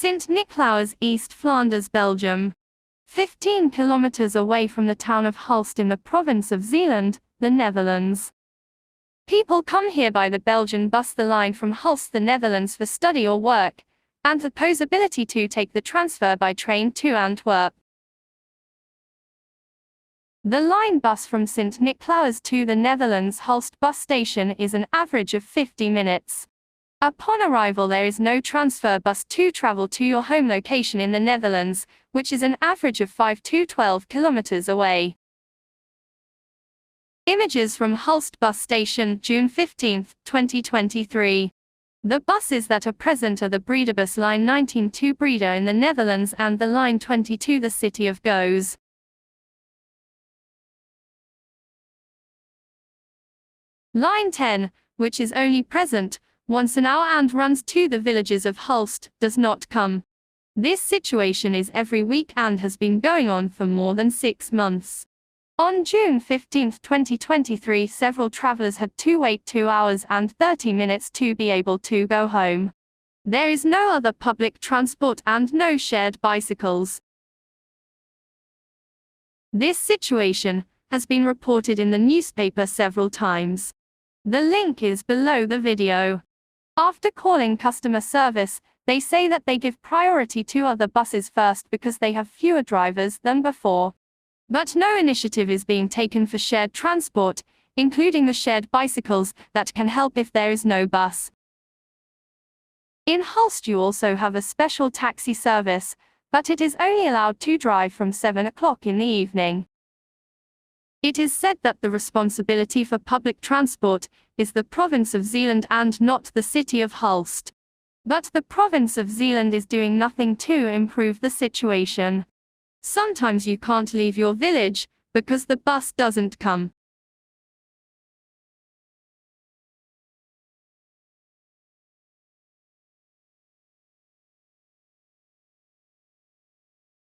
Sint Nicolaas, East Flanders, Belgium. 15 kilometers away from the town of Hulst in the province of Zeeland, the Netherlands. People come here by the Belgian bus, the line from Hulst, the Netherlands, for study or work, and the possibility to take the transfer by train to Antwerp. The line bus from Sint Nicolaas to the Netherlands Hulst bus station is an average of 50 minutes. Upon arrival, there is no transfer bus to travel to your home location in the Netherlands, which is an average of 5 to 12 kilometers away. Images from Hulst bus station, June 15, 2023. The buses that are present are the Bredebus line 19 to Breda in the Netherlands and the line 22, the city of Goes. Line 10, which is only present once an hour and runs to the villages of Hulst, does not come. This situation is every week and has been going on for more than 6 months. On June 15, 2023, several travelers had to wait 2 hours and 30 minutes to be able to go home. There is no other public transport and no shared bicycles. This situation has been reported in the newspaper several times. The link is below the video. After calling customer service, they say that they give priority to other buses first because they have fewer drivers than before. But no initiative is being taken for shared transport, including the shared bicycles, that can help if there is no bus. In Hulst you also have a special taxi service, but it is only allowed to drive from 7 o'clock in the evening. It is said that the responsibility for public transport is the province of Zeeland and not the city of Hulst. But the province of Zeeland is doing nothing to improve the situation. Sometimes you can't leave your village because the bus doesn't come.